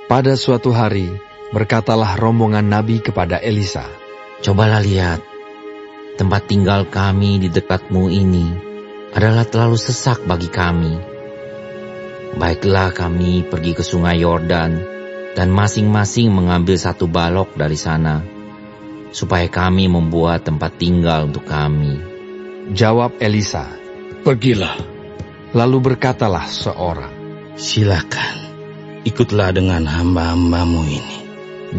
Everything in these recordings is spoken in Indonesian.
Pada suatu hari, berkatalah rombongan Nabi kepada Elisa, "Cobalah lihat, tempat tinggal kami di dekatmu ini adalah terlalu sesak bagi kami. Baiklah kami pergi ke sungai Yordan dan masing-masing mengambil satu balok dari sana, supaya kami membuat tempat tinggal untuk kami." Jawab Elisa, "Pergilah." Lalu berkatalah seorang, "Silakan, ikutlah dengan hamba-hambamu ini."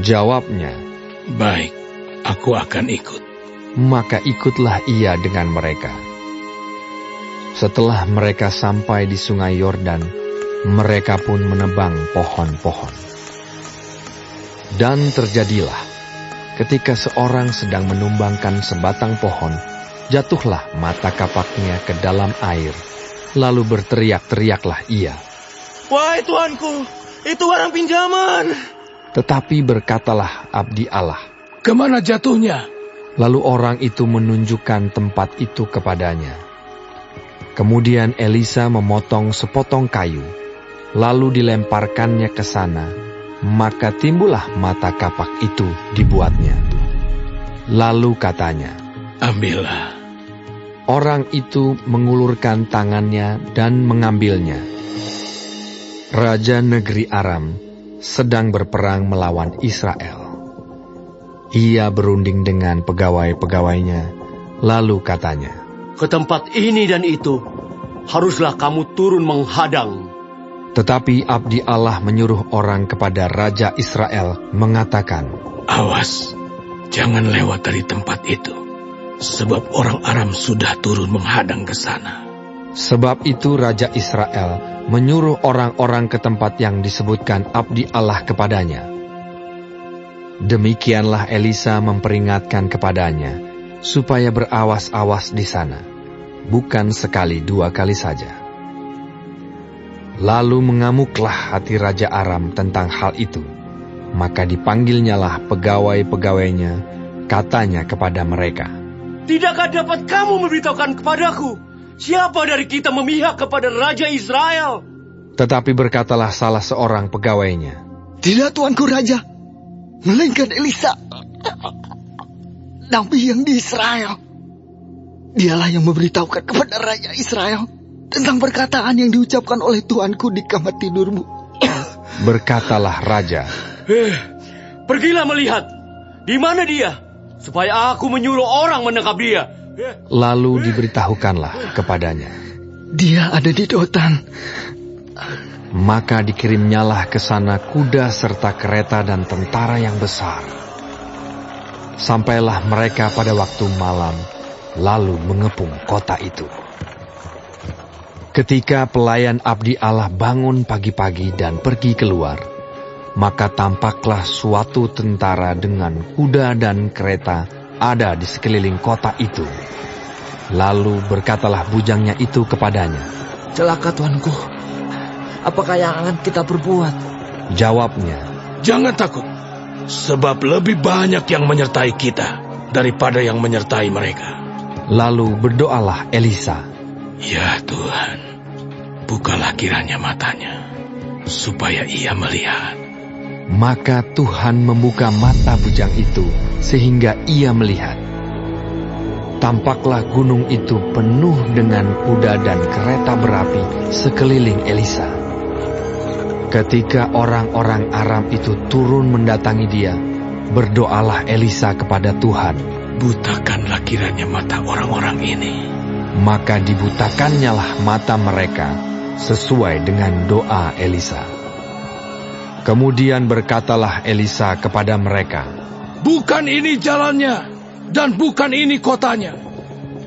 Jawabnya, "Baik, aku akan ikut." Maka ikutlah ia dengan mereka. Setelah mereka sampai di sungai Yordan, mereka pun menebang pohon-pohon. Dan terjadilah, ketika seorang sedang menumbangkan sebatang pohon, jatuhlah mata kapaknya ke dalam air. Lalu berteriak-teriaklah ia, "Wahai Tuanku, itu barang pinjaman." Tetapi berkatalah abdi Allah, "Kemana jatuhnya?" Lalu orang itu menunjukkan tempat itu kepadanya. Kemudian Elisa memotong sepotong kayu, lalu dilemparkannya ke sana, maka timbullah mata kapak itu dibuatnya. Lalu katanya, "Ambillah." Orang itu mengulurkan tangannya dan mengambilnya. Raja negeri Aram sedang berperang melawan Israel. Ia berunding dengan pegawai-pegawainya, lalu katanya, "Ke tempat ini dan itu, haruslah kamu turun menghadang." Tetapi abdi Allah menyuruh orang kepada Raja Israel mengatakan, "Awas, jangan lewat dari tempat itu, sebab orang Aram sudah turun menghadang ke sana." Sebab itu Raja Israel menyuruh orang-orang ke tempat yang disebutkan abdi Allah kepadanya. Demikianlah Elisa memperingatkan kepadanya, supaya berawas-awas di sana, bukan sekali dua kali saja. Lalu mengamuklah hati Raja Aram tentang hal itu. Maka dipanggilnyalah pegawai-pegawainya, katanya kepada mereka, "Tidakkah dapat kamu memberitahukan kepadaku, siapa dari kita memihak kepada Raja Israel?" Tetapi berkatalah salah seorang pegawainya, "Tidak, Tuanku Raja, melainkan Elisa, nabi yang di Israel. Dialah yang memberitahukan kepada Raja Israel tentang perkataan yang diucapkan oleh Tuanku di kamar tidurmu." Berkatalah Raja, "Pergilah melihat, di mana dia, supaya aku menyuruh orang menangkap dia." Lalu diberitahukanlah kepadanya. "Dia ada di Dotan." Maka dikirimnyalah ke sana kuda serta kereta dan tentara yang besar. Sampailah mereka pada waktu malam, lalu mengepung kota itu. Ketika pelayan abdi Allah bangun pagi-pagi dan pergi keluar, maka tampaklah suatu tentara dengan kuda dan kereta ada di sekeliling kota itu. Lalu berkatalah bujangnya itu kepadanya, "Celaka Tuanku, apakah yang akan kita berbuat?" Jawabnya, "Jangan takut, sebab lebih banyak yang menyertai kita daripada yang menyertai mereka." Lalu berdoalah Elisa, "Ya Tuhan, bukalah kiranya matanya, supaya ia melihat." Maka Tuhan membuka mata bujang itu sehingga ia melihat. Tampaklah gunung itu penuh dengan kuda dan kereta berapi sekeliling Elisa. Ketika orang-orang Aram itu turun mendatangi dia, berdoalah Elisa kepada Tuhan, "Butakanlah kiranya mata orang-orang ini." Maka dibutakannyalah mata mereka sesuai dengan doa Elisa. Kemudian berkatalah Elisa kepada mereka, "Bukan ini jalannya, dan bukan ini kotanya.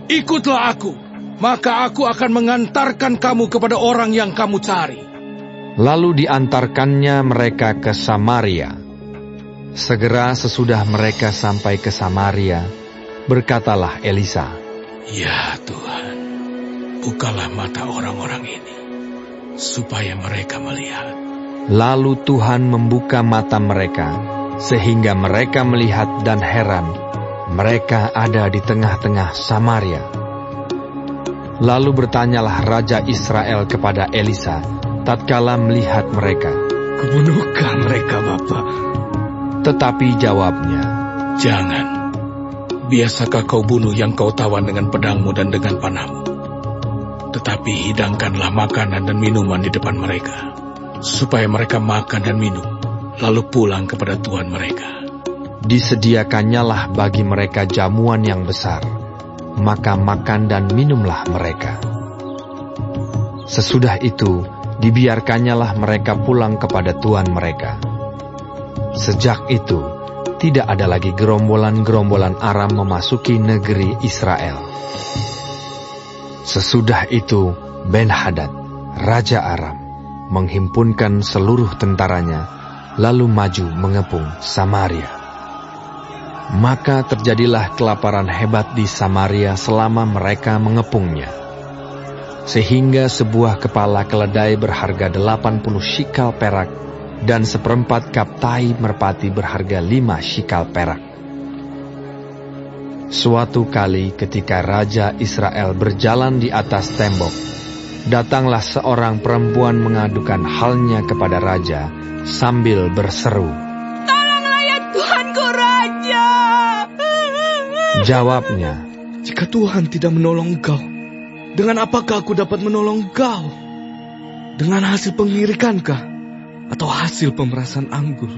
Ikutlah aku, maka aku akan mengantarkan kamu kepada orang yang kamu cari." Lalu diantarkannya mereka ke Samaria. Segera sesudah mereka sampai ke Samaria, berkatalah Elisa, "Ya Tuhan, bukalah mata orang-orang ini, supaya mereka melihat." Lalu Tuhan membuka mata mereka, sehingga mereka melihat dan heran. Mereka ada di tengah-tengah Samaria. Lalu bertanyalah Raja Israel kepada Elisa, tatkala melihat mereka, Kubunuhkah mereka, Bapak? Tetapi jawabnya, Jangan. Biasakah kau bunuh yang kau tawan dengan pedangmu dan dengan panahmu? Tetapi hidangkanlah makanan dan minuman di depan mereka, supaya mereka makan dan minum, lalu pulang kepada Tuhan mereka. disediakannyalah bagi mereka jamuan yang besar, maka makan dan minumlah mereka. Sesudah itu, dibiarkannyalah mereka pulang kepada Tuhan mereka. Sejak itu, tidak ada lagi gerombolan-gerombolan Aram memasuki negeri Israel. Sesudah itu, Ben-Hadad, Raja Aram, menghimpunkan seluruh tentaranya, lalu maju mengepung Samaria. Maka terjadilah kelaparan hebat di Samaria selama mereka mengepungnya. Sehingga sebuah kepala keledai berharga 80 shikal perak dan 1/4 kap tahi merpati berharga 5 shikal perak. Suatu kali ketika Raja Israel berjalan di atas tembok, datanglah seorang perempuan mengadukan halnya kepada Raja sambil berseru, "Tolonglah ya Tuanku Raja!" Jawabnya, Jika Tuhan tidak menolong engkau, dengan apakah aku dapat menolong engkau? Dengan hasil pengirikankah? Atau hasil pemerasan anggur?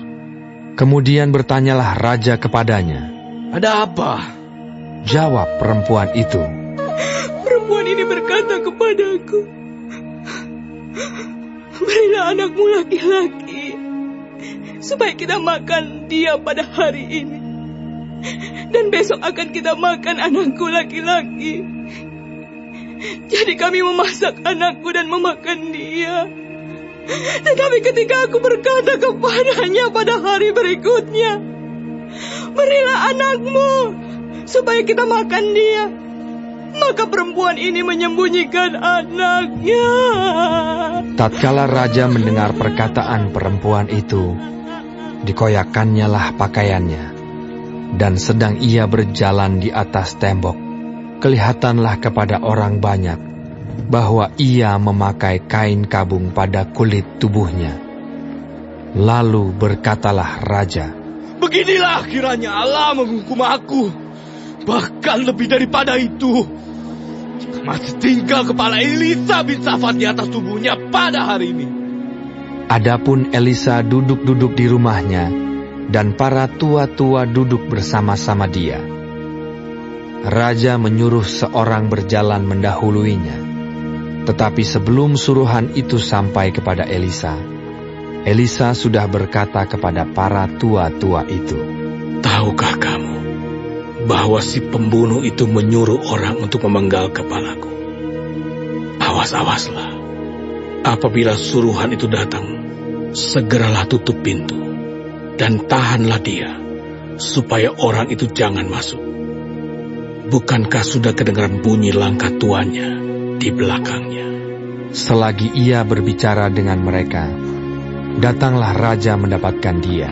kemudian bertanyalah Raja kepadanya. Ada apa? Jawab perempuan itu, Perempuan ini berkata kepadaku, "Berilah anakmu laki-laki, supaya kita makan dia pada hari ini. Dan besok akan kita makan anakku laki-laki." Jadi kami memasak anakku dan memakan dia. Tetapi ketika aku berkata kepadanya pada hari berikutnya, "Berilah anakmu, supaya kita makan dia," maka perempuan ini menyembunyikan anaknya. tatkala Raja mendengar perkataan perempuan itu, dikoyakkannyalah pakaiannya, dan sedang ia berjalan di atas tembok, kelihatanlah kepada orang banyak bahwa ia memakai kain kabung pada kulit tubuhnya. Lalu berkatalah Raja, Beginilah kiranya Allah menghukum aku. Bahkan lebih daripada itu, jika masih tinggal kepala Elisa bin Safat di atas tubuhnya pada hari ini. adapun Elisa duduk-duduk di rumahnya, dan para tua-tua duduk bersama-sama dia. Raja menyuruh seorang berjalan mendahuluinya. Tetapi sebelum suruhan itu sampai kepada Elisa, Elisa sudah berkata kepada para tua-tua itu, Tahukah kamu bahwa si pembunuh itu menyuruh orang untuk memenggal kepalaku? Awas-awaslah. Apabila suruhan itu datang, segeralah tutup pintu dan tahanlah dia, supaya orang itu jangan masuk. Bukankah sudah kedengaran bunyi langkah tuannya di belakangnya? Selagi ia berbicara dengan mereka, datanglah Raja mendapatkan dia.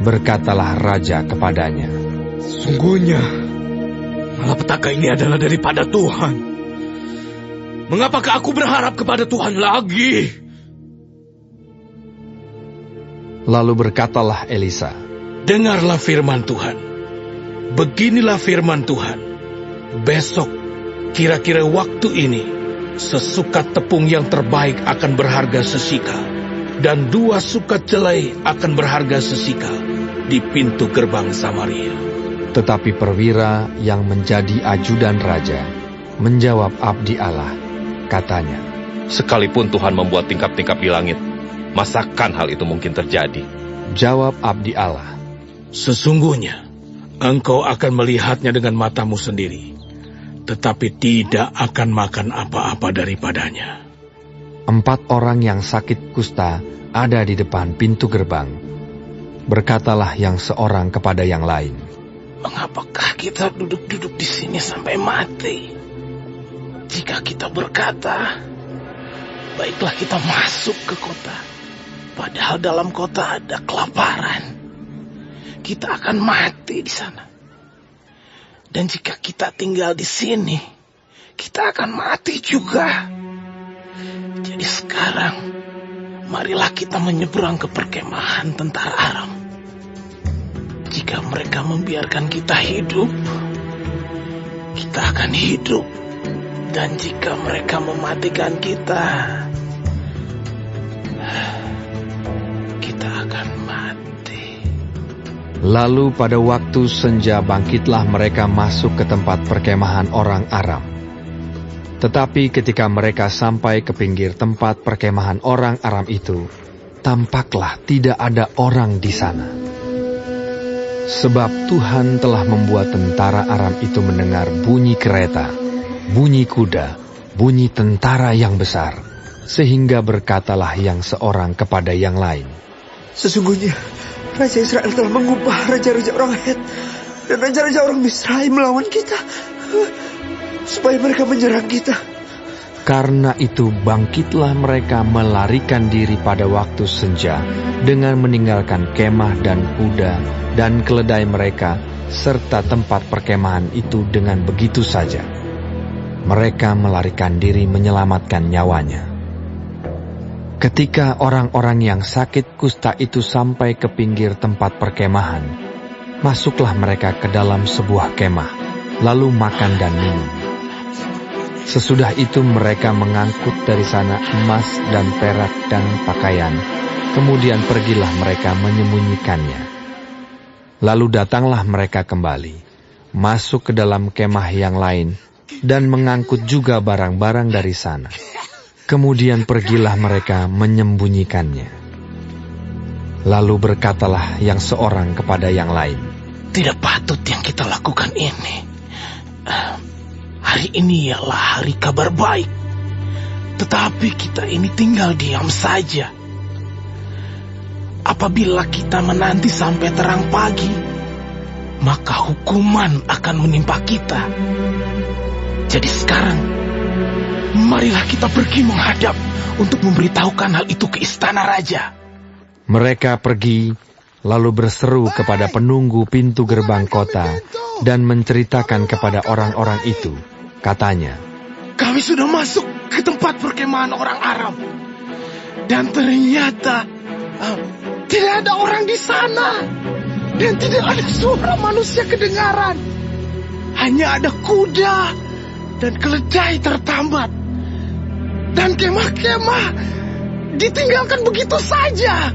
Berkatalah Raja kepadanya, Sungguhnya, malapetaka ini adalah daripada Tuhan. Mengapakah aku berharap kepada Tuhan lagi? Lalu berkatalah Elisa, Dengarlah firman Tuhan. Beginilah firman Tuhan. Besok, kira-kira waktu ini, sesukat tepung yang terbaik akan berharga sesikal, dan 2 sukat jelai akan berharga sesikal di pintu gerbang Samaria. tetapi perwira yang menjadi ajudan Raja menjawab abdi Allah, katanya, Sekalipun Tuhan membuat tingkap-tingkap di langit, masakan hal itu mungkin terjadi? Jawab abdi Allah, Sesungguhnya, engkau akan melihatnya dengan matamu sendiri, tetapi tidak akan makan apa-apa daripadanya. 4 orang yang sakit kusta ada di depan pintu gerbang. Berkatalah yang seorang kepada yang lain, Mengapakah kita duduk-duduk di sini sampai mati? Jika kita berkata, baiklah kita masuk ke kota, padahal dalam kota ada kelaparan, kita akan mati di sana. Dan jika kita tinggal di sini, kita akan mati juga. Jadi sekarang, marilah kita menyeberang ke perkemahan tentara Aram. Jika mereka membiarkan kita hidup, kita akan hidup. Dan jika mereka mematikan kita, kita akan mati. Lalu pada waktu senja bangkitlah mereka masuk ke tempat perkemahan orang Aram. Tetapi ketika mereka sampai ke pinggir tempat perkemahan orang Aram itu, tampaklah tidak ada orang di sana. Sebab Tuhan telah membuat tentara Aram itu mendengar bunyi kereta, bunyi kuda, bunyi tentara yang besar, sehingga berkatalah yang seorang kepada yang lain, Sesungguhnya Raja Israel telah mengubah raja-raja orang Het dan raja-raja orang Misraim melawan kita, supaya mereka menyerang kita. Karena itu bangkitlah mereka melarikan diri pada waktu senja dengan meninggalkan kemah dan kuda dan keledai mereka serta tempat perkemahan itu dengan begitu saja. Mereka melarikan diri menyelamatkan nyawanya. Ketika orang-orang yang sakit kusta itu sampai ke pinggir tempat perkemahan, masuklah mereka ke dalam sebuah kemah, lalu makan dan minum. Sesudah itu mereka mengangkut dari sana emas dan perak dan pakaian, kemudian pergilah mereka menyembunyikannya. Lalu datanglah mereka kembali, masuk ke dalam kemah yang lain, dan mengangkut juga barang-barang dari sana. Kemudian pergilah mereka menyembunyikannya. Lalu berkatalah yang seorang kepada yang lain, Tidak patut yang kita lakukan ini. Hari ini ialah hari kabar baik. Tetapi kita ini tinggal diam saja. Apabila kita menanti sampai terang pagi, maka hukuman akan menimpa kita. Jadi sekarang, marilah kita pergi menghadap untuk memberitahukan hal itu ke istana raja. Mereka pergi, lalu berseru kepada penunggu pintu gerbang kota dan menceritakan kepada orang-orang itu. Katanya, Kami sudah masuk ke tempat perkemahan orang Aram. Dan ternyata tidak ada orang di sana. Dan tidak ada suara manusia kedengaran. Hanya ada kuda dan keledai tertambat. Dan kemah-kemah ditinggalkan begitu saja.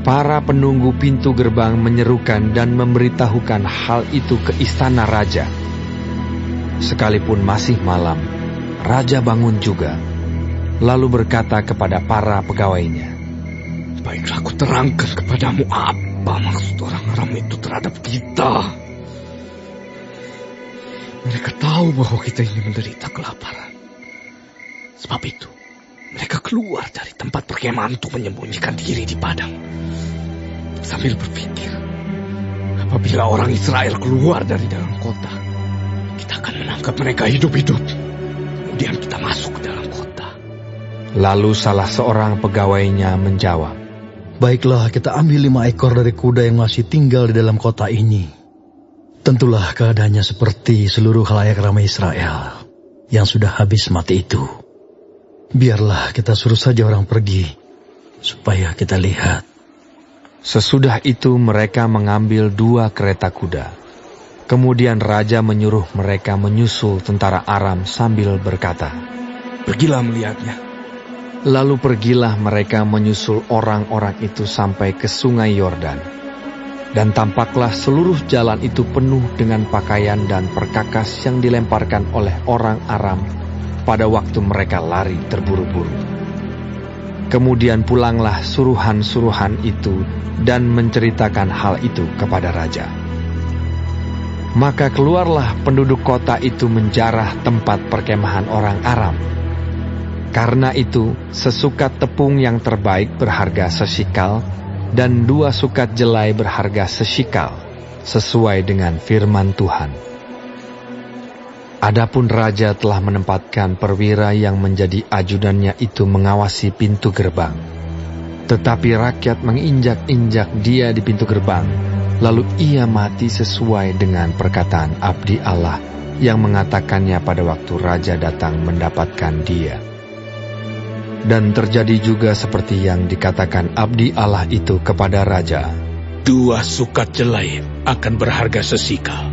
para penunggu pintu gerbang menyerukan dan memberitahukan hal itu ke istana raja. Sekalipun masih malam, raja bangun juga, lalu berkata kepada para pegawainya, Baiklah, aku terangkan kepadamu apa maksud orang Aram itu terhadap kita. Mereka tahu bahwa kita ini menderita kelaparan. Sebab itu, mereka keluar dari tempat perkemahan untuk menyembunyikan diri di padang. Sambil berpikir, apabila orang Israel keluar dari dalam kota, kita akan menangkap mereka hidup-hidup. Kemudian kita masuk ke dalam kota. Lalu salah seorang pegawainya menjawab, Baiklah, kita ambil 5 ekor dari kuda yang masih tinggal di dalam kota ini. Tentulah keadaannya seperti seluruh khalayak ramai Israel yang sudah habis mati itu. Biarlah kita suruh saja orang pergi, supaya kita lihat. Sesudah itu mereka mengambil 2 kereta kuda. Kemudian raja menyuruh mereka menyusul tentara Aram sambil berkata, Pergilah melihatnya. Lalu pergilah mereka menyusul orang-orang itu sampai ke sungai Yordan. Dan tampaklah seluruh jalan itu penuh dengan pakaian dan perkakas yang dilemparkan oleh orang Aram pada waktu mereka lari terburu-buru. Kemudian pulanglah suruhan-suruhan itu dan menceritakan hal itu kepada raja. Maka keluarlah penduduk kota itu menjarah tempat perkemahan orang Aram. Karena itu, sesukat tepung yang terbaik berharga sesikal, dan 2 sukat jelai berharga sesikal, sesuai dengan firman Tuhan. Adapun raja telah menempatkan perwira yang menjadi ajudannya itu mengawasi pintu gerbang. Tetapi rakyat menginjak-injak dia di pintu gerbang, lalu ia mati sesuai dengan perkataan abdi Allah yang mengatakannya pada waktu raja datang mendapatkan dia. Dan terjadi juga seperti yang dikatakan abdi Allah itu kepada raja. 2 sukat jelai akan berharga sesikal,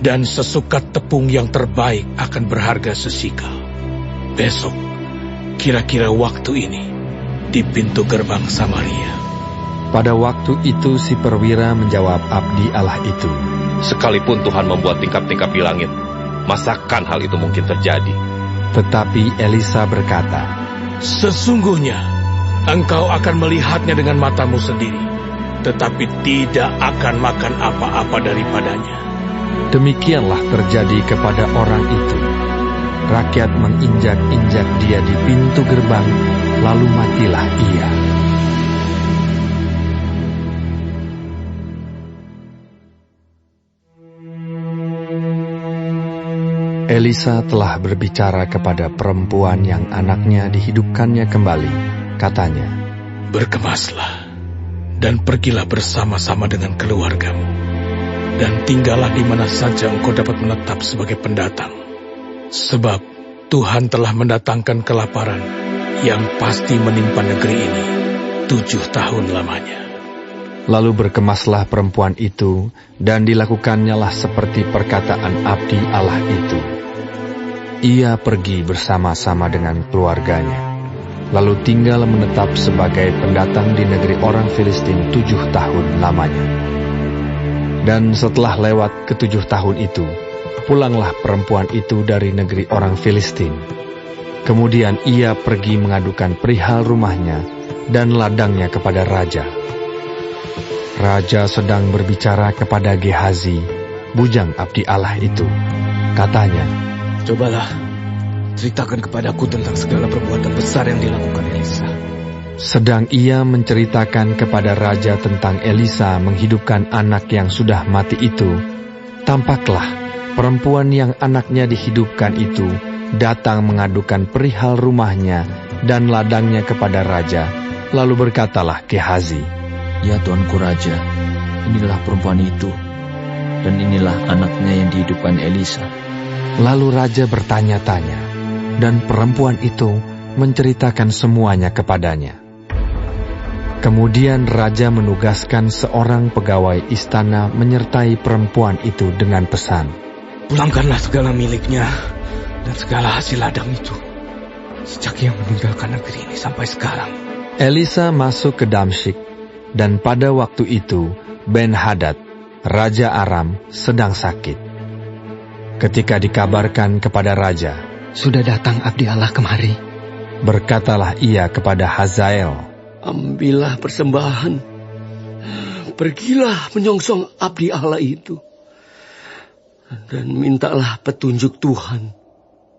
dan sesukat tepung yang terbaik akan berharga sesikal. Besok, kira-kira waktu ini, di pintu gerbang Samaria. Pada waktu itu si perwira menjawab abdi Allah itu, Sekalipun Tuhan membuat tingkap-tingkap di langit, masakan hal itu mungkin terjadi? Tetapi Elisa berkata, Sesungguhnya, engkau akan melihatnya dengan matamu sendiri, tetapi tidak akan makan apa-apa daripadanya. Demikianlah terjadi kepada orang itu. Rakyat menginjak-injak dia di pintu gerbang, lalu matilah ia. Elisa telah berbicara kepada perempuan yang anaknya dihidupkannya kembali. Katanya, Berkemaslah, dan pergilah bersama-sama dengan keluargamu, dan tinggallah di mana saja engkau dapat menetap sebagai pendatang. Sebab Tuhan telah mendatangkan kelaparan yang pasti menimpa negeri ini 7 tahun lamanya. Lalu berkemaslah perempuan itu, dan dilakukannya seperti perkataan abdi Allah itu. Ia pergi bersama-sama dengan keluarganya, lalu tinggal menetap sebagai pendatang di negeri orang Filistin 7 tahun lamanya. Dan setelah lewat ke-7 tahun itu, pulanglah perempuan itu dari negeri orang Filistin. Kemudian ia pergi mengadukan perihal rumahnya dan ladangnya kepada raja. Raja sedang berbicara kepada Gehazi, bujang abdi Allah itu. Katanya, Cobalah, ceritakan kepadaku tentang segala perbuatan besar yang dilakukan Elisa. Sedang ia menceritakan kepada raja tentang Elisa menghidupkan anak yang sudah mati itu, tampaklah perempuan yang anaknya dihidupkan itu datang mengadukan perihal rumahnya dan ladangnya kepada raja. Lalu berkatalah Gehazi, Ya Tuanku Raja, inilah perempuan itu, dan inilah anaknya yang dihidupkan Elisa. Lalu raja bertanya-tanya, dan perempuan itu menceritakan semuanya kepadanya. Kemudian raja menugaskan seorang pegawai istana menyertai perempuan itu dengan pesan, Pulangkanlah segala miliknya dan segala hasil ladang itu, sejak ia meninggalkan negeri ini sampai sekarang. Elisa masuk ke Damsyik, dan pada waktu itu Ben-Hadad, raja Aram, sedang sakit. Ketika dikabarkan kepada raja, Sudah datang abdi Allah kemari. Berkatalah ia kepada Hazael, Ambillah persembahan, pergilah menyongsong abdi Allah itu, dan mintalah petunjuk Tuhan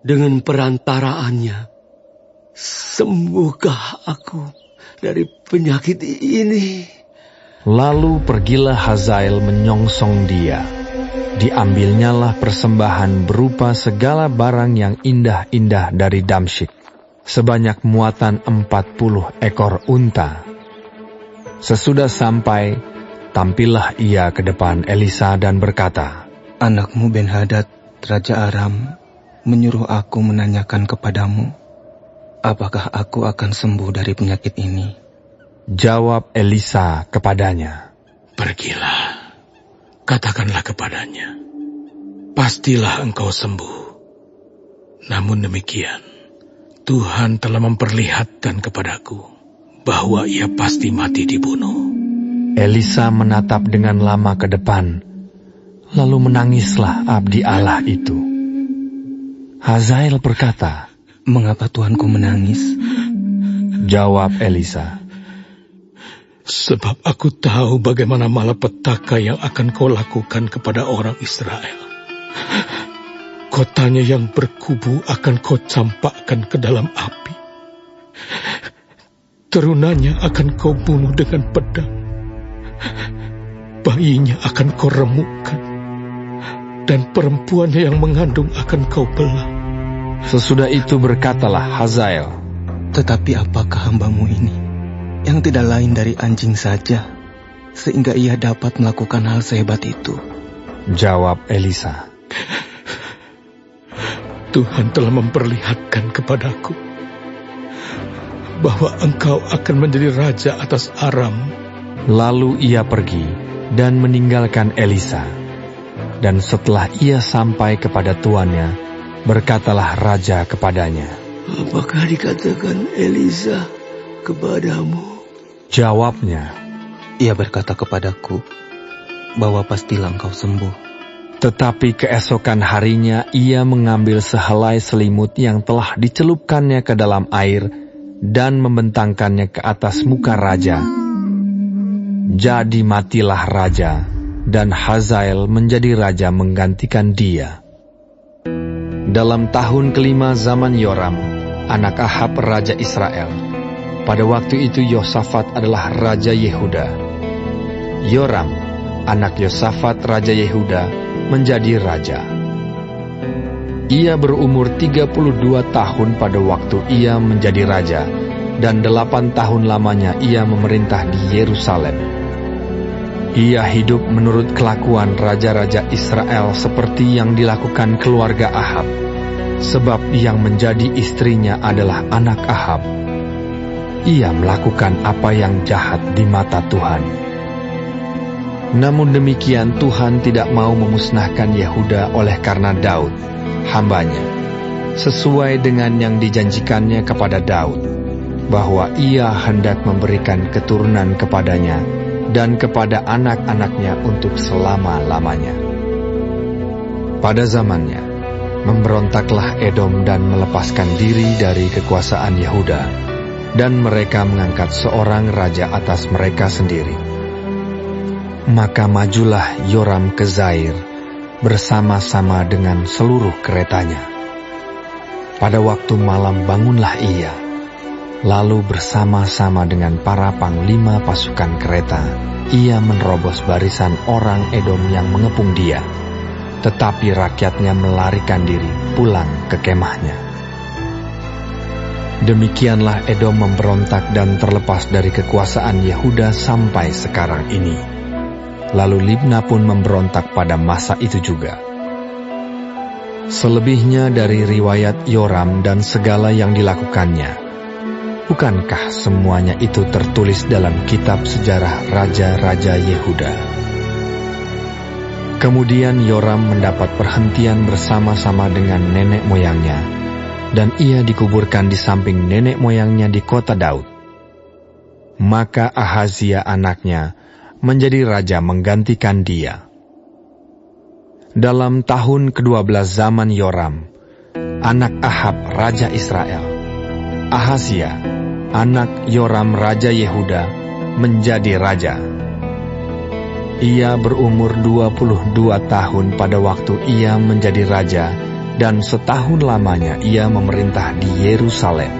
dengan perantaraannya. Sembuhkah aku dari penyakit ini? Lalu pergilah Hazael menyongsong dia. Diambilnyalah persembahan berupa segala barang yang indah-indah dari Damsyik, sebanyak muatan 40 ekor unta. Sesudah sampai, tampillah ia ke depan Elisa dan berkata, Anakmu Ben-Hadad, Raja Aram, menyuruh aku menanyakan kepadamu, apakah aku akan sembuh dari penyakit ini? Jawab Elisa kepadanya, Pergilah, katakanlah kepadanya, pastilah engkau sembuh. Namun demikian, Tuhan telah memperlihatkan kepadaku bahwa ia pasti mati dibunuh. Elisa menatap dengan lama ke depan, lalu menangislah abdi Allah itu. Hazael berkata, Mengapa Tuanku menangis? Jawab Elisa, Sebab aku tahu bagaimana malapetaka yang akan kau lakukan kepada orang Israel. Kotanya yang berkubu akan kau campakkan ke dalam api. Terunanya akan kau bunuh dengan pedang. Bayinya akan kau remukkan. Dan perempuannya yang mengandung akan kau belah. Sesudah itu berkatalah Hazael, Tetapi apakah hambamu ini, yang tidak lain dari anjing saja, sehingga ia dapat melakukan hal sehebat itu? Jawab Elisa, Tuhan telah memperlihatkan kepadaku bahwa engkau akan menjadi raja atas Aram. Lalu ia pergi dan meninggalkan Elisa. Dan setelah ia sampai kepada tuannya, berkatalah raja kepadanya, apakah dikatakan Elisa kepadamu? Jawabnya, ia berkata kepadaku bahwa pastilah engkau sembuh. Tetapi keesokan harinya ia mengambil sehelai selimut yang telah dicelupkannya ke dalam air dan membentangkannya ke atas muka raja. Jadi matilah raja, dan Hazael menjadi raja menggantikan dia. Dalam tahun kelima zaman Yoram, anak Ahab raja Israel, pada waktu itu Yosafat adalah raja Yehuda. Yoram, anak Yosafat raja Yehuda, menjadi raja. Ia berumur 32 tahun pada waktu ia menjadi raja, dan 8 tahun lamanya ia memerintah di Yerusalem. Ia hidup menurut kelakuan raja-raja Israel seperti yang dilakukan keluarga Ahab, sebab yang menjadi istrinya adalah anak Ahab. Ia melakukan apa yang jahat di mata Tuhan. Namun demikian Tuhan tidak mau memusnahkan Yehuda oleh karena Daud, hambanya, sesuai dengan yang dijanjikannya kepada Daud, bahwa ia hendak memberikan keturunan kepadanya dan kepada anak-anaknya untuk selama-lamanya. Pada zamannya, memberontaklah Edom dan melepaskan diri dari kekuasaan Yehuda, dan mereka mengangkat seorang raja atas mereka sendiri. Maka majulah Yoram ke Zair bersama-sama dengan seluruh keretanya. Pada waktu malam bangunlah ia, lalu bersama-sama dengan para panglima pasukan kereta, ia menerobos barisan orang Edom yang mengepung dia, tetapi rakyatnya melarikan diri pulang ke kemahnya. Demikianlah Edom memberontak dan terlepas dari kekuasaan Yehuda sampai sekarang ini. Lalu Libna pun memberontak pada masa itu juga. Selebihnya dari riwayat Yoram dan segala yang dilakukannya, bukankah semuanya itu tertulis dalam kitab sejarah Raja-Raja Yehuda? Kemudian Yoram mendapat perhentian bersama-sama dengan nenek moyangnya, dan ia dikuburkan di samping nenek moyangnya di kota Daud. Maka Ahazia anaknya menjadi raja menggantikan dia. Dalam tahun ke-12 zaman Yoram, anak Ahab raja Israel, Ahazia, anak Yoram raja Yehuda, menjadi raja. Ia berumur 22 tahun pada waktu ia menjadi raja, dan setahun lamanya ia memerintah di Yerusalem.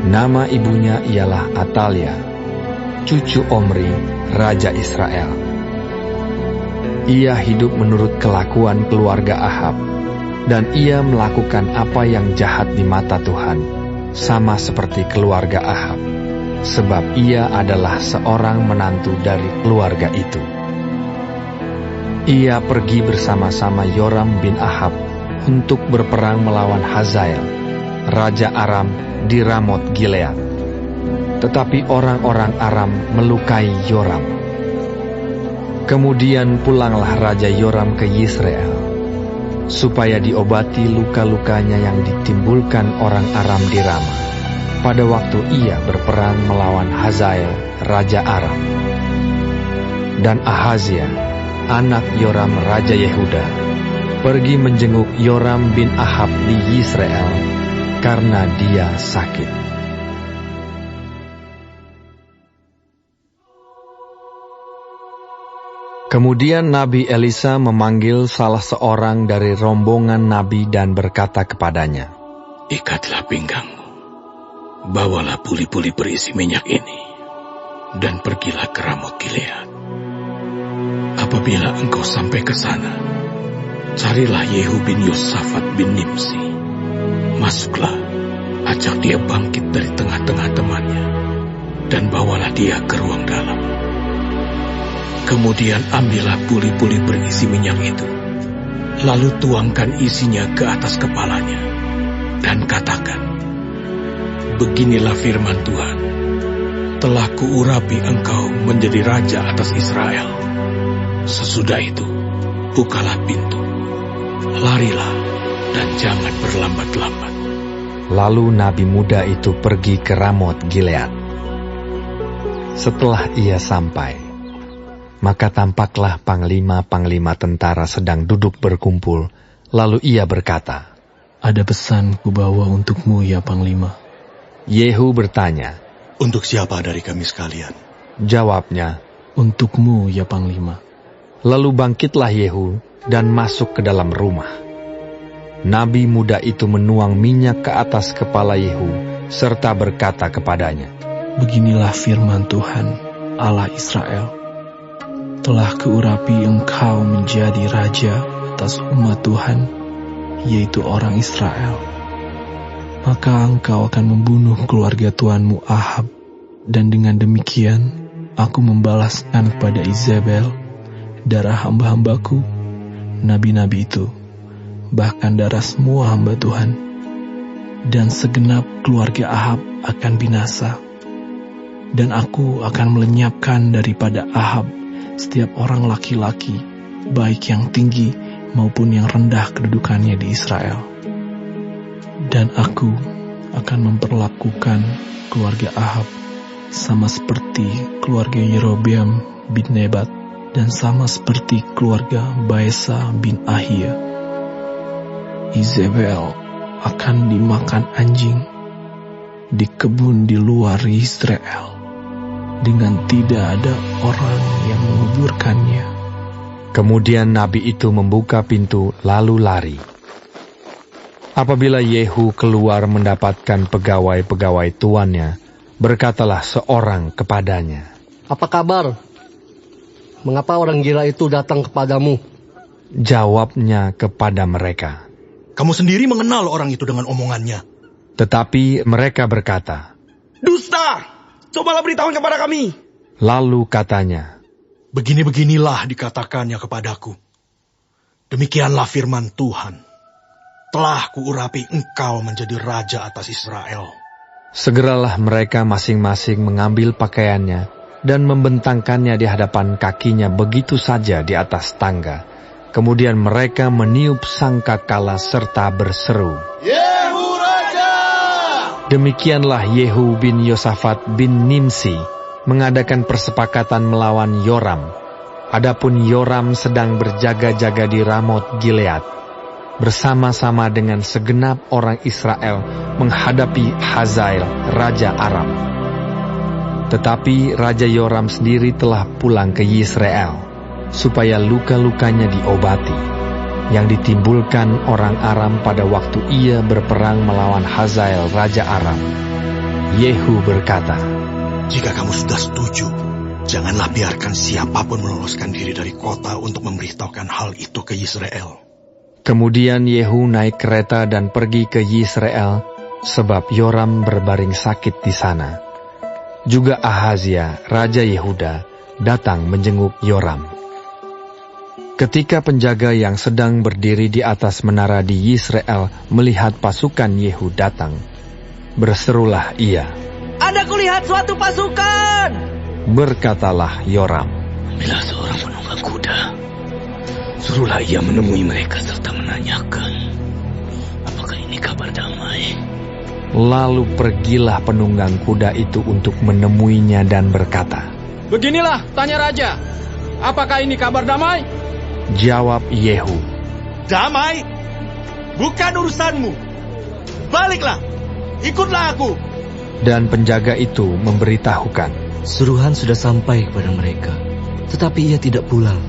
Nama ibunya ialah Atalia, cucu Omri, raja Israel. Ia hidup menurut kelakuan keluarga Ahab, dan ia melakukan apa yang jahat di mata Tuhan, sama seperti keluarga Ahab, sebab ia adalah seorang menantu dari keluarga itu. Ia pergi bersama-sama Yoram bin Ahab untuk berperang melawan Hazael, raja Aram di Ramot Gilead. Tetapi orang-orang Aram melukai Yoram. Kemudian pulanglah Raja Yoram ke Yisrael, supaya diobati luka-lukanya yang ditimbulkan orang Aram di Rama, pada waktu ia berperang melawan Hazael, Raja Aram. Dan Ahazia, anak Yoram Raja Yehuda, pergi menjenguk Yoram bin Ahab di Yisrael, karena dia sakit. Kemudian Nabi Elisa memanggil salah seorang dari rombongan Nabi dan berkata kepadanya, ikatlah pinggangmu, bawalah puli-puli berisi minyak ini, dan pergilah ke Ramot Gilead. Apabila engkau sampai ke sana, carilah Yehu bin Yosafat bin Nimsi. Masuklah, ajak dia bangkit dari tengah-tengah temannya, dan bawalah dia ke ruang dalam. Kemudian ambillah puli-puli berisi minyak itu, lalu tuangkan isinya ke atas kepalanya, dan katakan, Beginilah firman Tuhan. Telah kuurapi engkau menjadi raja atas Israel. Sesudah itu, bukalah pintu. Larilah dan jangan berlambat-lambat. Lalu nabi muda itu pergi ke Ramot Gilead. Setelah ia sampai, maka tampaklah panglima-panglima tentara sedang duduk berkumpul. Lalu ia berkata, "Ada pesan kubawa untukmu, ya Panglima." Yehu bertanya, "Untuk siapa dari kami sekalian?" Jawabnya, "Untukmu, ya Panglima." Lalu bangkitlah Yehu dan masuk ke dalam rumah. Nabi muda itu menuang minyak ke atas kepala Yehu, serta berkata kepadanya, "Beginilah firman Tuhan, Allah Israel. Telah kuurapi engkau menjadi raja atas umat Tuhan, yaitu orang Israel. Maka engkau akan membunuh keluarga tuanmu Ahab, dan dengan demikian aku membalaskan kepada Izabel darah hamba-hambaku, nabi-nabi itu, bahkan darah semua hamba Tuhan. Dan segenap keluarga Ahab akan binasa. Dan aku akan melenyapkan daripada Ahab setiap orang laki-laki, baik yang tinggi maupun yang rendah kedudukannya di Israel. Dan aku akan memperlakukan keluarga Ahab sama seperti keluarga Yerobeam bin Nebat, dan sama seperti keluarga Baesa bin Ahia. Izabel akan dimakan anjing di kebun di luar Israel, dengan tidak ada orang yang menguburkannya." Kemudian nabi itu membuka pintu lalu lari. Apabila Yehu keluar mendapatkan pegawai-pegawai tuannya, berkatalah seorang kepadanya, "Apa kabar? Mengapa orang gila itu datang kepadamu?" Jawabnya kepada mereka, "Kamu sendiri mengenal orang itu dengan omongannya." Tetapi mereka berkata, "Dusta! Cobalah beritahu kepada kami." Lalu katanya, "Begini-beginilah dikatakannya kepadaku. Demikianlah firman Tuhan. Telah kuurapi engkau menjadi raja atas Israel." Segeralah mereka masing-masing mengambil pakaiannya dan membentangkannya di hadapan kakinya begitu saja di atas tangga. Kemudian mereka meniup sangkakala serta berseru, "Yehu raja!" Demikianlah Yehu bin Yosafat bin Nimsi mengadakan persepakatan melawan Yoram. Adapun Yoram sedang berjaga-jaga di Ramot Gilead, bersama-sama dengan segenap orang Israel menghadapi Hazael, raja Aram. Tetapi Raja Yoram sendiri telah pulang ke Yisrael, supaya luka-lukanya diobati, yang ditimbulkan orang Aram pada waktu ia berperang melawan Hazael, raja Aram. Yehu berkata, "Jika kamu sudah setuju, janganlah biarkan siapapun meloloskan diri dari kota untuk memberitahukan hal itu ke Yisrael." Kemudian Yehu naik kereta dan pergi ke Yisrael, sebab Yoram berbaring sakit di sana. Juga Ahazia, raja Yehuda, datang menjenguk Yoram. Ketika penjaga yang sedang berdiri di atas menara di Yisrael melihat pasukan Yehu datang, berserulah ia, "Ada kulihat suatu pasukan!" Berkatalah Yoram, "Bila seorang penunggang kuda, suruhlah ia menemui mereka serta menanyakan, apakah ini kabar damai?" Lalu pergilah penunggang kuda itu untuk menemuinya dan berkata, "Beginilah, tanya raja, apakah ini kabar damai?" Jawab Yehu, "Damai? Bukan urusanmu. Baliklah, ikutlah aku." Dan penjaga itu memberitahukan, "Suruhan sudah sampai kepada mereka, tetapi ia tidak pulang."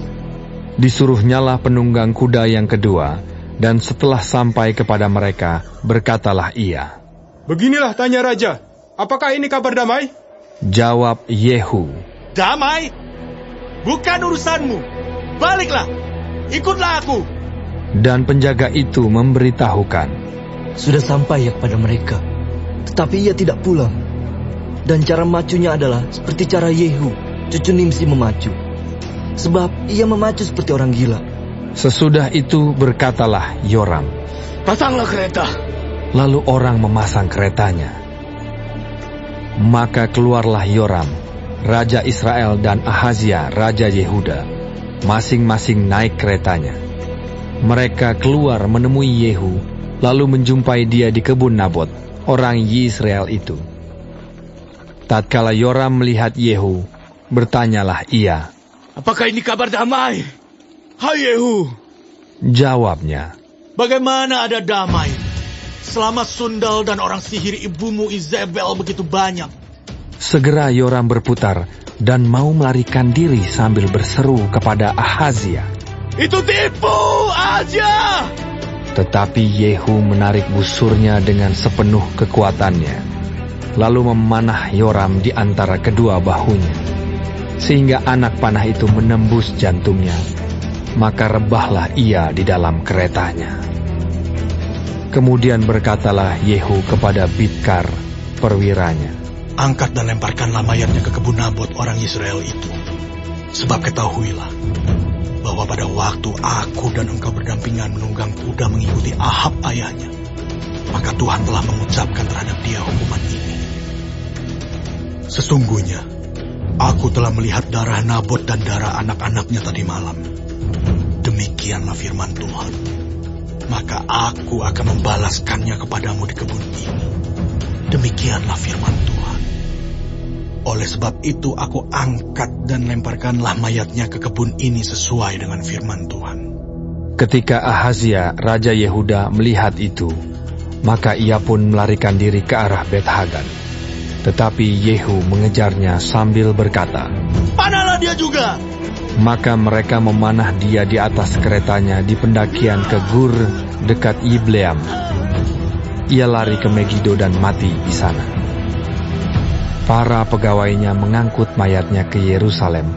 Disuruhnyalah penunggang kuda yang kedua, dan setelah sampai kepada mereka, berkatalah ia, "Beginilah, tanya raja, apakah ini kabar damai?" Jawab Yehu, "Damai? Bukan urusanmu. Baliklah, ikutlah aku." Dan penjaga itu memberitahukan, "Sudah sampai ya kepada mereka, tetapi ia tidak pulang. Dan cara macunya adalah seperti cara Yehu, cucu Nimsi memacu. Sebab ia memacu seperti orang gila." Sesudah itu berkatalah Yoram, "Pasanglah kereta." Lalu orang memasang keretanya. Maka keluarlah Yoram, Raja Israel, dan Ahazia, Raja Yehuda, masing-masing naik keretanya. Mereka keluar menemui Yehu, lalu menjumpai dia di kebun Nabot, orang Yisrael itu. Tatkala Yoram melihat Yehu, bertanyalah ia, "Apakah ini kabar damai? Hai Yehu." Jawabnya, "Bagaimana ada damai selama sundal dan orang sihir ibumu Izebel begitu banyak?" Segera Yoram berputar dan mau melarikan diri sambil berseru kepada Ahazia, "Itu tipu aja!" Tetapi Yehu menarik busurnya dengan sepenuh kekuatannya, lalu memanah Yoram di antara kedua bahunya, sehingga anak panah itu menembus jantungnya. Maka rebahlah ia di dalam keretanya. Kemudian berkatalah Yehu kepada Bidkar, perwiranya, "Angkat dan lemparkanlah mayatnya ke kebun Nabot orang Israel itu. Sebab ketahuilah bahwa pada waktu aku dan engkau berdampingan menunggang kuda mengikuti Ahab ayahnya, maka Tuhan telah mengucapkan terhadap dia hukuman ini. Sesungguhnya, aku telah melihat darah Nabot dan darah anak-anaknya tadi malam. Demikianlah firman Tuhan. Maka aku akan membalaskannya kepadamu di kebun ini. Demikianlah firman Tuhan. Oleh sebab itu aku angkat dan lemparkanlah mayatnya ke kebun ini sesuai dengan firman Tuhan." Ketika Ahazia, Raja Yehuda, melihat itu, maka ia pun melarikan diri ke arah Bet-Hagan. Tetapi Yehu mengejarnya sambil berkata, "Panahlah dia juga!" Maka mereka memanah dia di atas keretanya di pendakian ke Gur dekat Yibleam. Ia lari ke Megido dan mati di sana. Para pegawainya mengangkut mayatnya ke Yerusalem,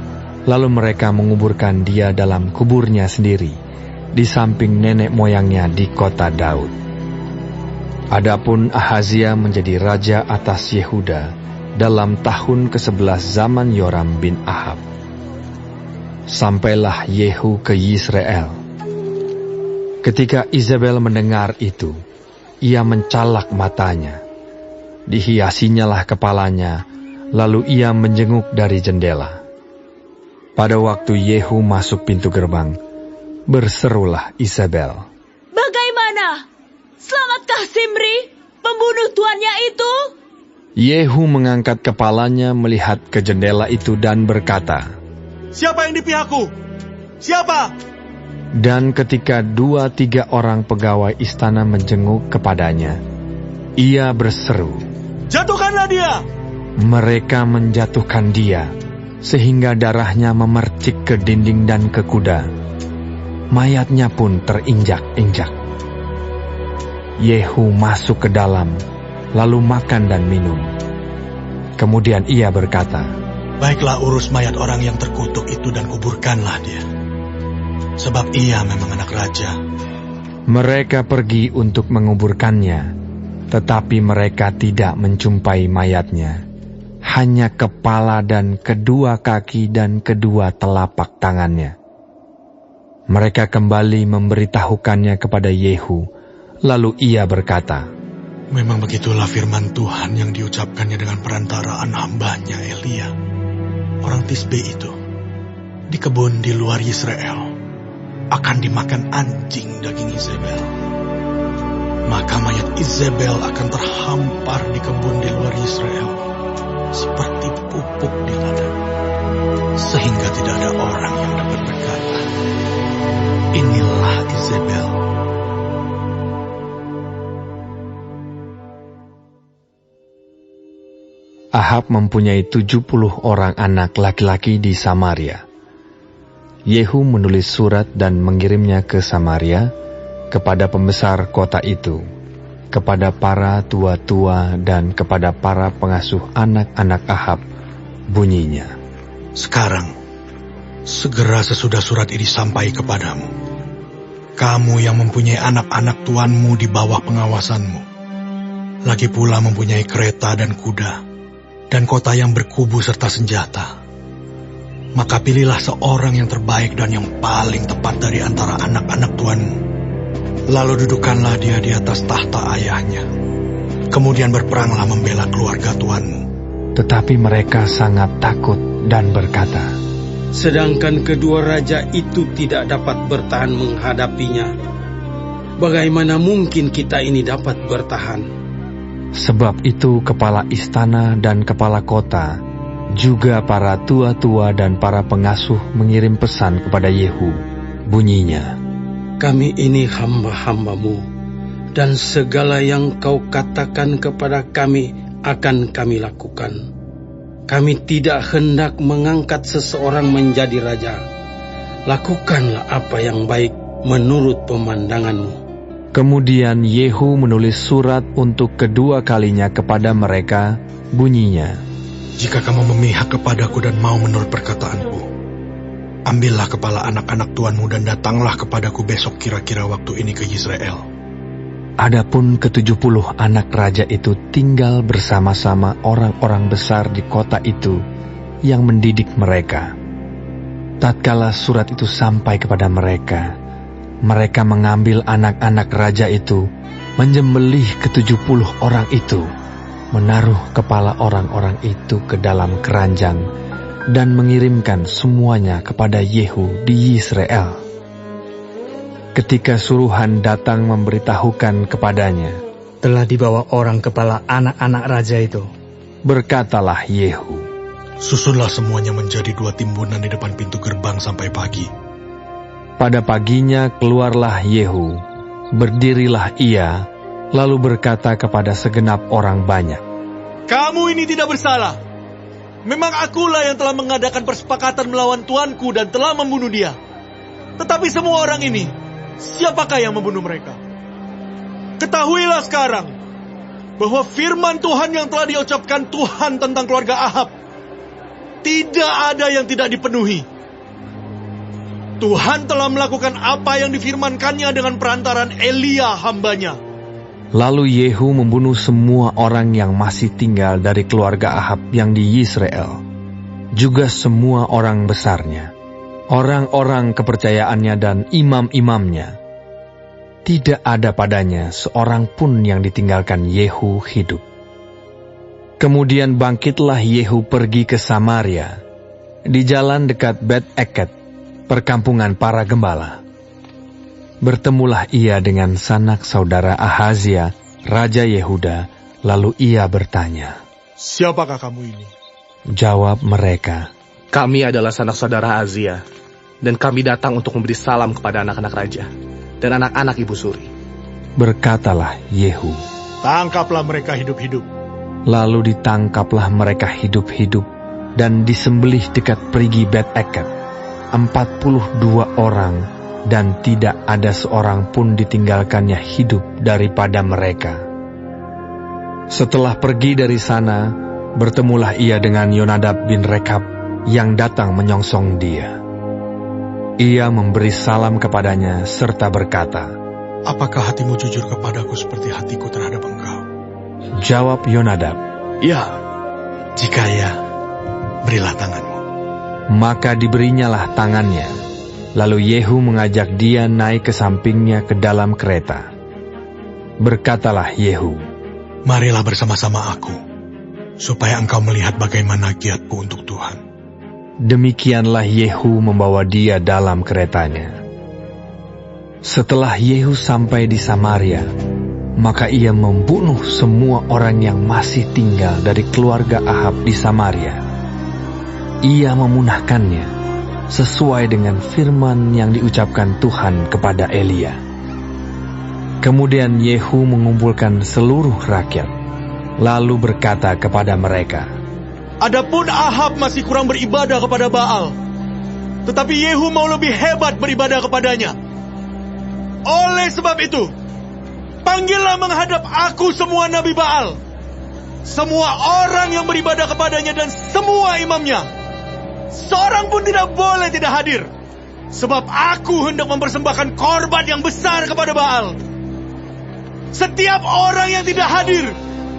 lalu mereka menguburkan dia dalam kuburnya sendiri, di samping nenek moyangnya di kota Daud. Adapun Ahazia menjadi raja atas Yehuda dalam tahun ke-11 zaman Yoram bin Ahab. Sampailah Yehu ke Yisrael. Ketika Izebel mendengar itu, ia mencalak matanya. Dihiasinyalah kepalanya, lalu ia menjenguk dari jendela. Pada waktu Yehu masuk pintu gerbang, berserulah Izebel, "Bagaimana? Selamatkah Simri, pembunuh tuannya itu?" Yehu mengangkat kepalanya melihat ke jendela itu dan berkata, "Siapa yang di pihakku? Siapa?" Dan ketika 2-3 orang pegawai istana menjenguk kepadanya, ia berseru, "Jatuhkanlah dia!" Mereka menjatuhkan dia, sehingga darahnya memercik ke dinding dan ke kuda. Mayatnya pun terinjak-injak. Yehu masuk ke dalam, lalu makan dan minum. Kemudian ia berkata, "Baiklah, urus mayat orang yang terkutuk itu dan kuburkanlah dia. Sebab ia memang anak raja." Mereka pergi untuk menguburkannya, tetapi mereka tidak menjumpai mayatnya. Hanya kepala dan kedua kaki dan kedua telapak tangannya. Mereka kembali memberitahukannya kepada Yehu, lalu ia berkata, "Memang begitulah firman Tuhan yang diucapkannya dengan perantaraan hambanya Elia, orang Tisbe itu. Di kebun di luar Yisrael akan dimakan anjing daging Izebel. Maka mayat Izebel akan terhampar di kebun di luar Yisrael, seperti pupuk di ladang, sehingga tidak ada orang yang dapat berkata, 'Inilah Izebel.'" Ahab mempunyai 70 orang anak laki-laki di Samaria. Yehu menulis surat dan mengirimnya ke Samaria, kepada pembesar kota itu, kepada para tua-tua dan kepada para pengasuh anak-anak Ahab. Bunyinya, "Sekarang, segera sesudah surat ini sampai kepadamu, kamu yang mempunyai anak-anak tuanmu di bawah pengawasanmu, lagi pula mempunyai kereta dan kuda, dan kota yang berkubu serta senjata, maka pilihlah seorang yang terbaik dan yang paling tepat dari antara anak-anak tuanmu. Lalu dudukkanlah dia di atas tahta ayahnya. Kemudian berperanglah membela keluarga tuanmu, Tetapi mereka sangat takut dan berkata, sedangkan kedua raja itu tidak dapat bertahan menghadapinya, bagaimana mungkin kita ini dapat bertahan? Sebab itu kepala istana dan kepala kota, juga para tua-tua dan para pengasuh mengirim pesan kepada Yehu. Bunyinya, kami ini hamba-hambamu, dan segala yang kau katakan kepada kami akan kami lakukan. Kami tidak hendak mengangkat seseorang menjadi raja. Lakukanlah apa yang baik menurut pemandanganmu. Kemudian Yehu menulis surat untuk kedua kalinya kepada mereka. Bunyinya, jika kamu memihak kepadaku dan mau menurut perkataanku, ambillah kepala anak-anak tuanmu dan datanglah kepadaku besok kira-kira waktu ini ke Yisrael. Adapun ke-70 anak raja itu tinggal bersama-sama orang-orang besar di kota itu yang mendidik mereka. Tatkala surat itu sampai kepada mereka, mereka mengambil anak-anak raja itu, menyembelih ke-70 orang itu, menaruh kepala orang-orang itu ke dalam keranjang, dan mengirimkan semuanya kepada Yehu di Yisrael. Ketika suruhan datang memberitahukan kepadanya, telah dibawa orang kepala anak-anak raja itu. Berkatalah Yehu, susunlah semuanya menjadi 2 timbunan di depan pintu gerbang sampai pagi. Pada paginya keluarlah Yehu, berdirilah ia, lalu berkata kepada segenap orang banyak, kamu ini tidak bersalah. Memang akulah yang telah mengadakan persepakatan melawan tuanku dan telah membunuh dia. Tetapi semua orang ini, siapakah yang membunuh mereka? Ketahuilah sekarang bahwa firman Tuhan yang telah diucapkan Tuhan tentang keluarga Ahab tidak ada yang tidak dipenuhi. Tuhan telah melakukan apa yang difirmankannya dengan perantaran Elia hambanya. Lalu Yehu membunuh semua orang yang masih tinggal dari keluarga Ahab yang di Yisrael, juga semua orang besarnya, orang-orang kepercayaannya dan imam-imamnya. Tidak ada padanya seorang pun yang ditinggalkan Yehu hidup. Kemudian bangkitlah Yehu pergi ke Samaria, di jalan dekat Bet-Eket, perkampungan para gembala. Bertemulah ia dengan sanak saudara Ahazia, Raja Yehuda, lalu ia bertanya, siapakah kamu ini? Jawab mereka, kami adalah sanak saudara Ahazia, dan kami datang untuk memberi salam kepada anak-anak raja dan anak-anak ibu suri. Berkatalah Yehu, tangkaplah mereka hidup-hidup. Lalu ditangkaplah mereka hidup-hidup dan disembelih dekat perigi Bet-Eket, 42 orang, dan tidak ada seorang pun ditinggalkannya hidup daripada mereka. Setelah pergi dari sana, bertemulah ia dengan Yonadab bin Rekab yang datang menyongsong dia. Ia memberi salam kepadanya serta berkata, apakah hatimu jujur kepadaku seperti hatiku terhadap engkau? Jawab Yonadab, ya. Jika ya, berilah tanganmu. Maka diberinyalah tangannya. Lalu Yehu mengajak dia naik ke sampingnya ke dalam kereta. Berkatalah Yehu, marilah bersama-sama aku, supaya engkau melihat bagaimana giatku untuk Tuhan. Demikianlah Yehu membawa dia dalam keretanya. Setelah Yehu sampai di Samaria, maka ia membunuh semua orang yang masih tinggal dari keluarga Ahab di Samaria. Ia memunahkannya sesuai dengan firman yang diucapkan Tuhan kepada Elia. Kemudian Yehu mengumpulkan seluruh rakyat, lalu berkata kepada mereka, adapun Ahab masih kurang beribadah kepada Baal, tetapi Yehu mau lebih hebat beribadah kepadanya. Oleh sebab itu, panggillah menghadap aku semua nabi Baal, semua orang yang beribadah kepadanya dan semua imamnya. Seorang pun tidak boleh tidak hadir, sebab aku hendak mempersembahkan korban yang besar kepada Baal. Setiap orang yang tidak hadir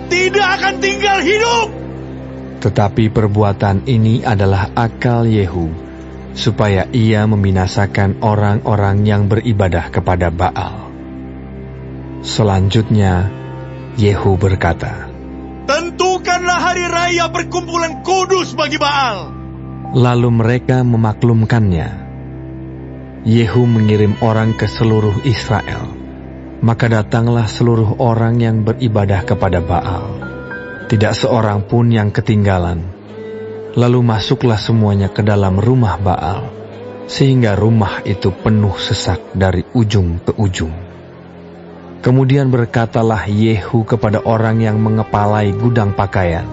tidak akan tinggal hidup. Tetapi perbuatan ini adalah akal Yehu, supaya ia membinasakan orang-orang yang beribadah kepada Baal. Selanjutnya, Yehu berkata, tentu Lakukanlah hari raya perkumpulan kudus bagi Baal. Lalu mereka memaklumkannya. Yehu mengirim orang ke seluruh Israel. Maka datanglah seluruh orang yang beribadah kepada Baal. Tidak seorang pun yang ketinggalan. Lalu masuklah semuanya ke dalam rumah Baal, sehingga rumah itu penuh sesak dari ujung ke ujung. Kemudian berkatalah Yehu kepada orang yang mengepalai gudang pakaian,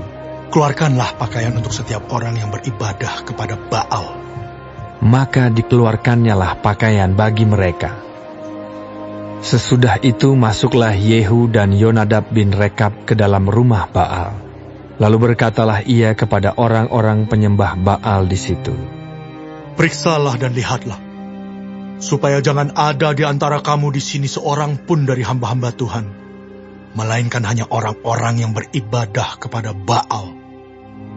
keluarkanlah pakaian untuk setiap orang yang beribadah kepada Baal. Maka dikeluarkannyalah pakaian bagi mereka. Sesudah itu masuklah Yehu dan Yonadab bin Rekab ke dalam rumah Baal. Lalu berkatalah ia kepada orang-orang penyembah Baal di situ, periksalah dan lihatlah, supaya jangan ada di antara kamu di sini seorang pun dari hamba-hamba Tuhan, melainkan hanya orang-orang yang beribadah kepada Baal.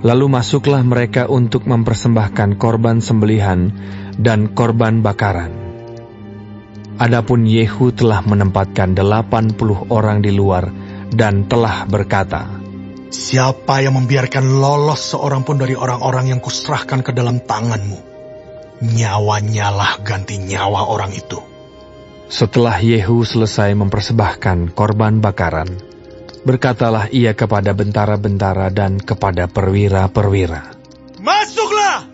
Lalu masuklah mereka untuk mempersembahkan korban sembelihan dan korban bakaran. Adapun Yehu telah menempatkan 80 orang di luar dan telah berkata, siapa yang membiarkan lolos seorang pun dari orang-orang yang kuserahkan ke dalam tanganmu, nyawanya lah ganti nyawa orang itu. Setelah Yehu selesai mempersembahkan korban bakaran, berkatalah ia kepada bentara-bentara dan kepada perwira-perwira, masuklah,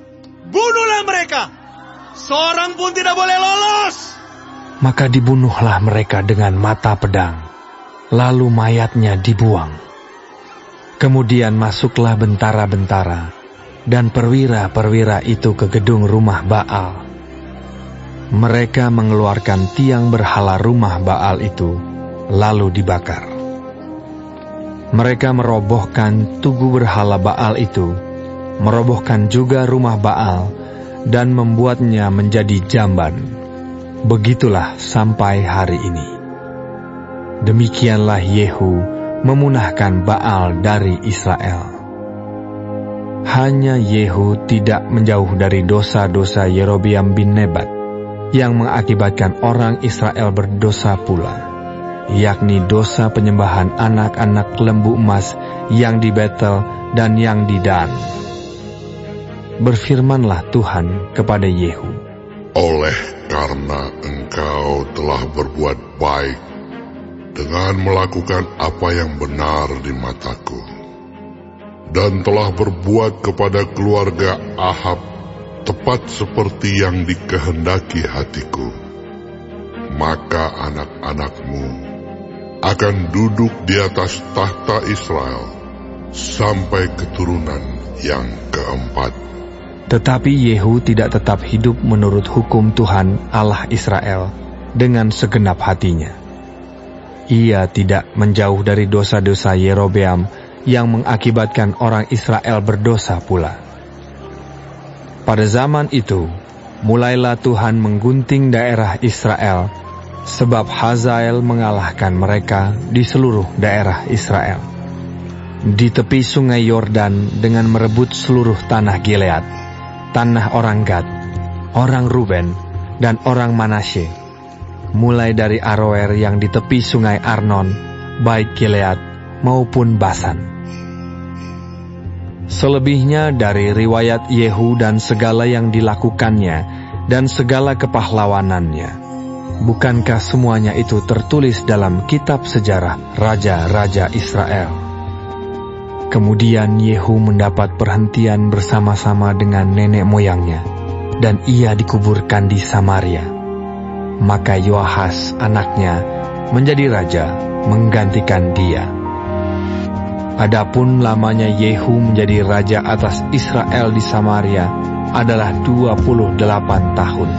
bunuhlah mereka, seorang pun tidak boleh lolos. Maka dibunuhlah mereka dengan mata pedang, lalu mayatnya dibuang. Kemudian masuklah bentara-bentara dan perwira-perwira itu ke gedung rumah Baal. Mereka mengeluarkan tiang berhala rumah Baal itu, lalu dibakar. Mereka merobohkan tugu berhala Baal itu, merobohkan juga rumah Baal, dan membuatnya menjadi jamban. Begitulah sampai hari ini. Demikianlah Yehu memunahkan Baal dari Israel. Hanya Yehu tidak menjauh dari dosa-dosa Yerobeam bin Nebat, yang mengakibatkan orang Israel berdosa pula, yakni dosa penyembahan anak-anak lembu emas yang di Betel dan yang di Dan. Berfirmanlah Tuhan kepada Yehu, oleh karena engkau telah berbuat baik dengan melakukan apa yang benar di mataku, dan telah berbuat kepada keluarga Ahab tepat seperti yang dikehendaki hatiku, maka anak-anakmu akan duduk di atas tahta Israel sampai keturunan yang keempat. Tetapi Yehu tidak tetap hidup menurut hukum Tuhan Allah Israel dengan segenap hatinya. Ia tidak menjauh dari dosa-dosa Yerobeam yang mengakibatkan orang Israel berdosa pula. Pada zaman itu, mulailah Tuhan menggunting daerah Israel, sebab Hazael mengalahkan mereka di seluruh daerah Israel. Di tepi sungai Yordan dengan merebut seluruh tanah Gilead, tanah orang Gad, orang Ruben, dan orang Manasye, mulai dari Aroer yang di tepi sungai Arnon, baik Gilead maupun Basan. Selebihnya dari riwayat Yehu dan segala yang dilakukannya dan segala kepahlawanannya, bukankah semuanya itu tertulis dalam kitab sejarah raja-raja Israel? Kemudian Yehu mendapat perhentian bersama-sama dengan nenek moyangnya, dan ia dikuburkan di Samaria. Maka Yoahas anaknya menjadi raja menggantikan dia. Adapun lamanya Yehu menjadi raja atas Israel di Samaria adalah 28 tahun.